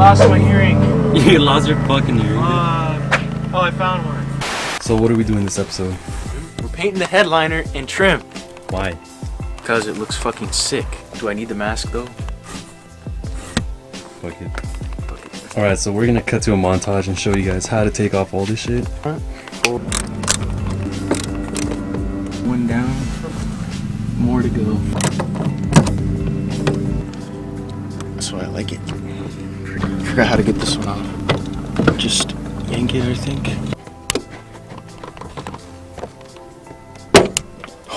lost my hearing. You lost your fucking hearing. Oh, I found one. So what are we doing this episode? We're painting the headliner and trim. Why? Because it looks fucking sick. Do I need the mask though? Fuck it. Alright, so we're gonna cut to a montage and show you guys how to take off all this shit. One down, more to go. That's why I like it. Forgot how to get this one off. Just yank it, I think.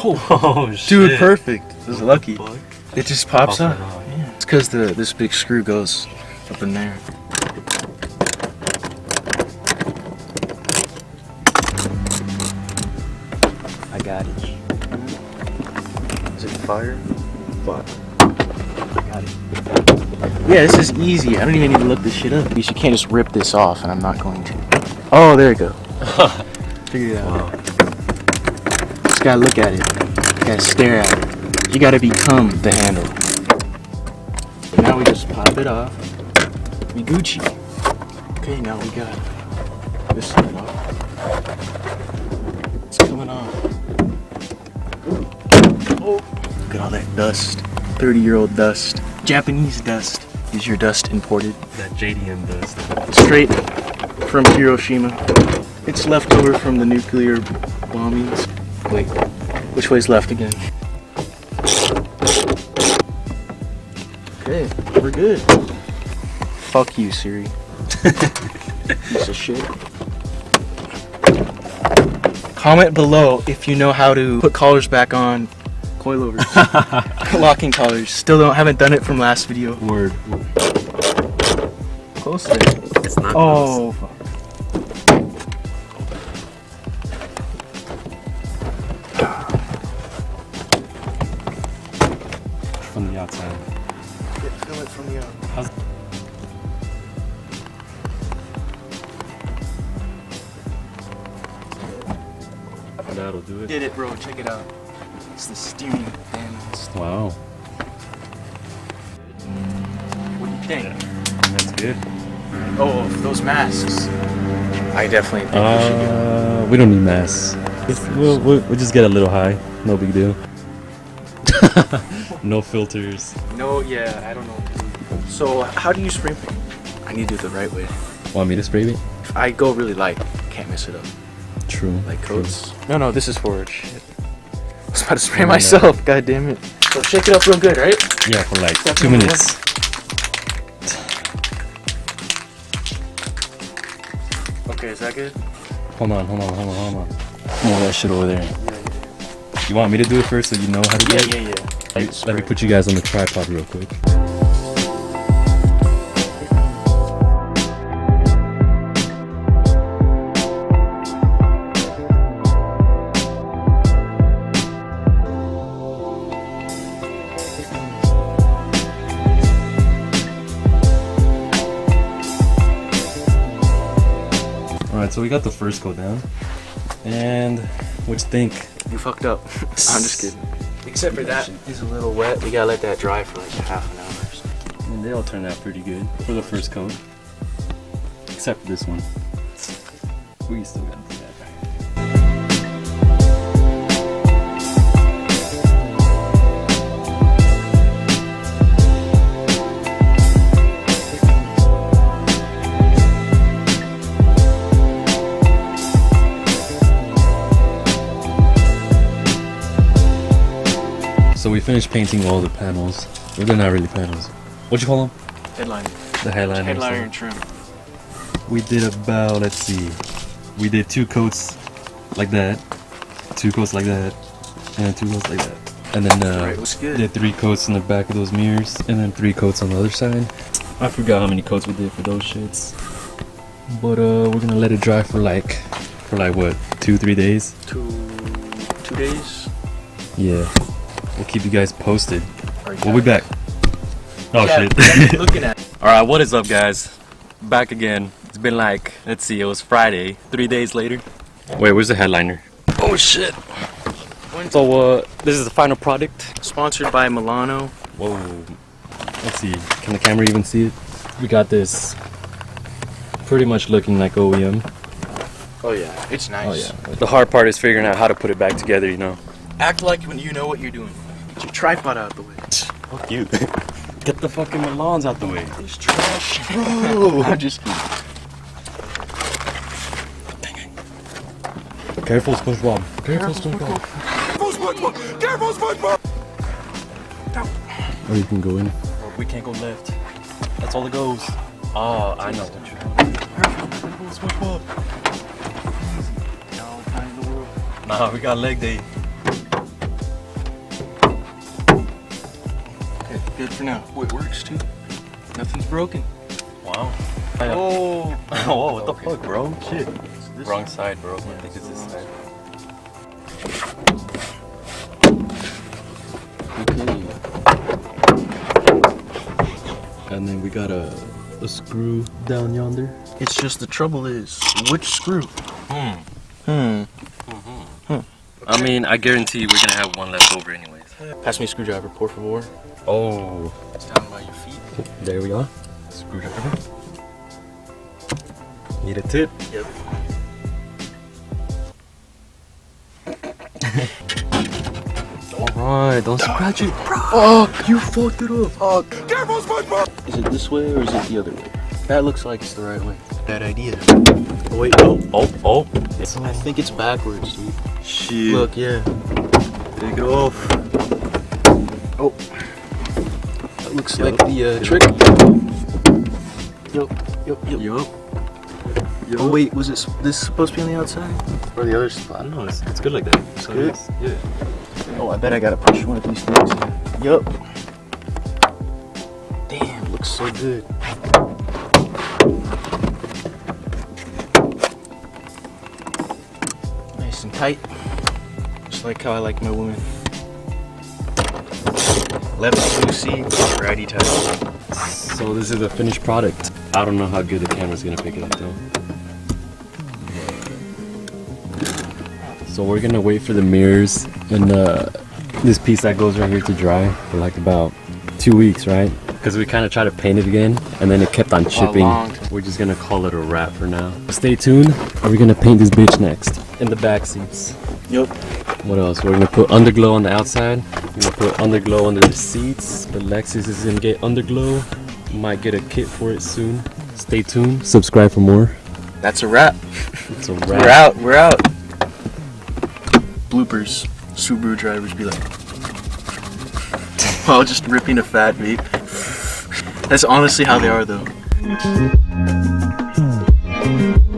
Oh shit. Dude, perfect. This is lucky. Fuck. It just pops Right up. off. Yeah. It's because this big screw goes up in there. I got it. Is it fire? Fuck. I got it. Yeah, this is easy. I don't even need to look this shit up. You can't just rip this off, and I'm not going to. Oh, there you go. Figured it out. Wow. Just gotta look at it. You gotta stare at it. You gotta become the handle. Now we just pop it off. We Gucci. Okay, now we got this side off. It's coming off. Oh, look at all that dust. 30-year-old dust. Japanese dust. Is your dust imported? That JDM dust. Straight from Hiroshima. It's left over from the nuclear bombings. Wait, which way's left again? Okay, we're good. Fuck you, Siri. Piece of shit. Comment below if you know how to put collars back on coilovers. Locking collars. Still haven't done it from last video. Word. Closer. It's not Oh, fuck. from the outside. Feel it from the How's That'll do it. Did it, bro. Check it out. It's the steering panels. Wow. What do you think? That's good. Oh, those masks. I definitely think we should go. We don't need masks. We'll just get a little high. No big deal. No filters. No, yeah, I don't know. So, how do you spray paint? I need to do it the right way. Want me to spray paint? If I go really light, can't mess it up. True. Like true. coats. No, this is for shit. I was about to spray myself. God damn it. So shake it up real good, right? Yeah, for like Step 2 number minutes. Okay, is that good? Hold on. More of that shit over there. You want me to do it first so you know how to do it? Yeah. Let me put you guys on the tripod real quick. Alright, so we got the first coat down. And what you think? You fucked up. I'm just kidding. Except for that is a little wet. We gotta let that dry for like half an hour or so. And they all turned out pretty good for the first coat. Except for this one. We still gotta do that. So we finished painting all the panels. Well, they're not really panels. What'd you call them? Headliner. The headliner. Headliner and trim. We did about, let's see, we did 2 coats like that, 2 coats like that, and 2 coats like that. And then Right, looks good. did 3 coats in the back of those mirrors, and then 3 coats on the other side. I forgot how many coats we did for those shits. But we're gonna let it dry for like what, 2-3 days? 2 days. Yeah. We'll keep you guys posted. Alright, We'll be back. Oh yeah, shit. looking at. Alright, what is up guys? Back again. It's been like, let's see, it was Friday. 3 days later. Wait, where's the headliner? Oh shit. So this is the final product. Sponsored by Milano. Whoa. Let's see. Can the camera even see it? We got this pretty much looking like OEM. Oh yeah, it's nice. Oh yeah. The hard part is figuring out how to put it back together, you know. Act like when you know what you're doing. Get your tripod out the way. Fuck you. Get the fucking Milans out the way. It's trash, bro. I'm just kidding. Careful, SpongeBob. Careful, SpongeBob. Careful, SpongeBob! Or you can go in. Or we can't go left. That's all it goes. Oh, I know what you're doing. Careful, SpongeBob. Nah, we got leg day. Okay, good for now. Oh, it works too. Nothing's broken. Wow. Oh. Whoa, what the Okay. fuck, bro? Shit. This Wrong one? side, bro. I think it's this side. Okay. And then we got a screw down yonder. It's just the trouble is, which screw? I mean, I guarantee we're gonna have one left over anyways. Pass me a screwdriver, por favor. Oh. It's down by your feet. There we are. Screwdriver. Need a tip. Yep. Alright, don't scratch it. Fuck! You fucked it up. Fuck. Careful, SpongeBob! Is it this way or is it the other way? That looks like it's the right way. Bad idea. Oh, wait, no. Oh. I think it's backwards, dude. Shit. Look, yeah. Take it off. Oh. That looks like the trick. Yup. Oh wait, was this supposed to be on the outside? Or the other spot? I don't know, it's good like that. It's good? Yeah. Oh, I bet I gotta push one of these things. Yup. Damn, looks so good. Nice and tight. Just like how I like my women. Left loosey, righty tight. So this is the finished product. I don't know how good the camera's gonna pick it up though. So we're gonna wait for the mirrors and this piece that goes right here to dry for like about 2 weeks, right? Because we kind of tried to paint it again and then it kept on chipping. We're just gonna call it a wrap for now. Stay tuned. Are we gonna paint this bitch next? In the back seats. Yup. What else? We're gonna put underglow on the outside. We're gonna put underglow under the seats. The Lexus is gonna get underglow. Might get a kit for it soon. Stay tuned. Subscribe for more. That's a wrap. It's a wrap. We're out. Bloopers. Subaru drivers be like, while just ripping a fat vape. That's honestly how they are though.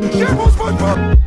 Careful, SpongeBob!